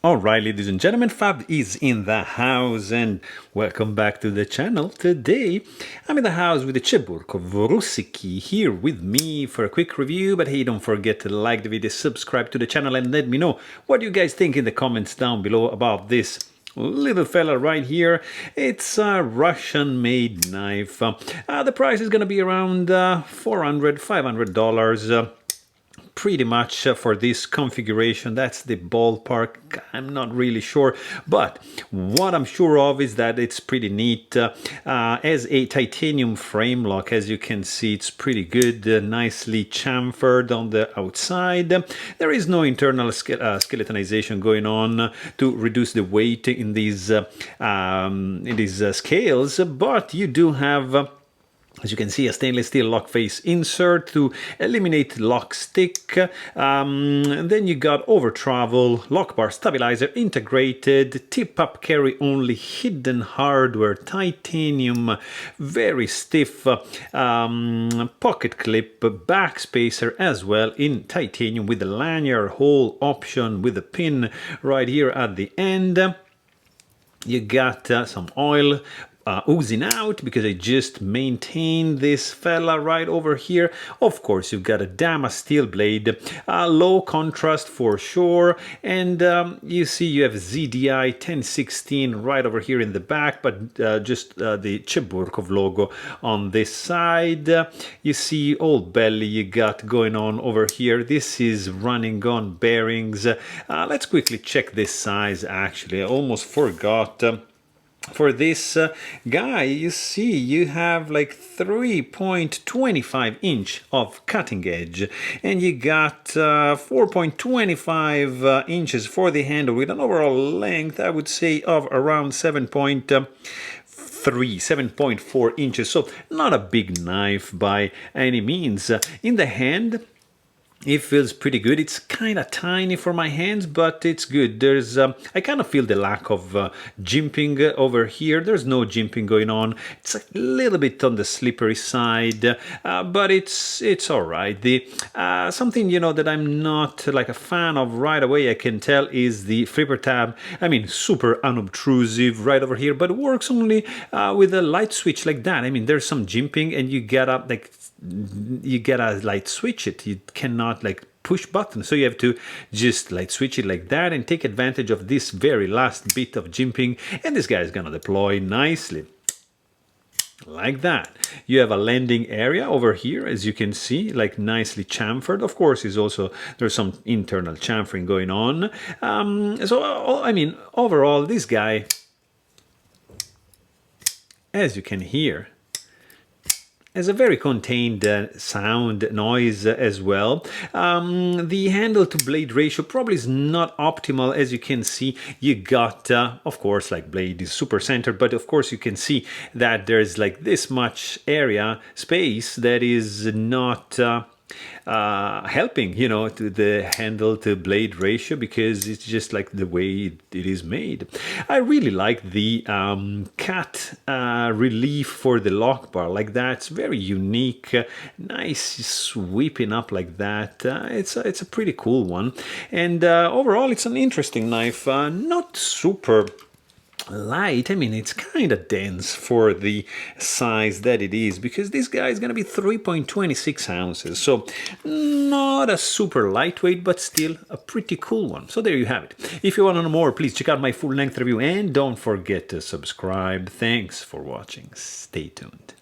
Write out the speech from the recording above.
Alright, ladies and gentlemen, Fab is in the house and welcome back to the channel. Today I'm in the house with the Cheburkov Russiky here with me for a quick review, but hey, don't forget to like the video, subscribe to the channel and let me know what you guys think in the comments down below about this little fella right here. It's a Russian-made knife. The price is gonna be around $400–500. Pretty much for this configuration. That's the ballpark. I'm not really sure, but what I'm sure of is that it's pretty neat. As a titanium frame lock, as you can see, it's pretty good, nicely chamfered on the outside. There is no internal skeletonization going on to reduce the weight in these scales, but you do have, as you can see, a stainless steel lock face insert to eliminate lock stick. Then you got over travel, lock bar stabilizer integrated, tip up carry only, hidden hardware, titanium, very stiff pocket clip, back spacer as well in titanium with the lanyard hole option with the pin right here at the end. You got some oil oozing out because I just maintained this fella right over here. Of course, you've got a damascene steel blade, low contrast for sure, and you see you have ZDI 1016 right over here in the back, but just the Cheburkov logo on this side. You see old belly you got going on over here. This is running gun bearings. Let's quickly check this size. Actually, I almost forgot. For this guy, you see you have like 3.25 inch of cutting edge, and you got 4.25 inches for the handle with an overall length, I would say, of around 7.4 inches. So not a big knife by any means. In the hand, it feels pretty good. It's kind of tiny for my hands, but it's good. There's I kind of feel the lack of jimping over here. There's no jimping going on. It's a little bit on the slippery side, but it's all right. The something, you know, that I'm not like a fan of right away, I can tell, is the flipper tab. I mean, super unobtrusive right over here, but it works only with a light switch like that. I mean, there's some jimping, and you gotta light switch it. You cannot like push button, so you have to just light switch it like that and take advantage of this very last bit of jimping, and this guy is gonna deploy nicely like that. You have a landing area over here, as you can see, like nicely chamfered. Of course, there's some internal chamfering going on. So I mean, overall, this guy, as you can hear, has a very contained sound noise as well. The handle to blade ratio probably is not optimal. As you can see, you got, of course, like blade is super centered, but of course you can see that there's like this much area space that is not helping, you know, to the handle to blade ratio, because it's just like the way it is made. I really like the cut relief for the lock bar like that. It's very unique, nice sweeping up like that. It's a pretty cool one, and overall it's an interesting knife. Not super light. I mean, it's kind of dense for the size that it is, because this guy is going to be 3.26 ounces, so not a super lightweight, but still a pretty cool one. So there you have it. If you want to know more, please check out my full-length review, and don't forget to subscribe. Thanks for watching. Stay tuned.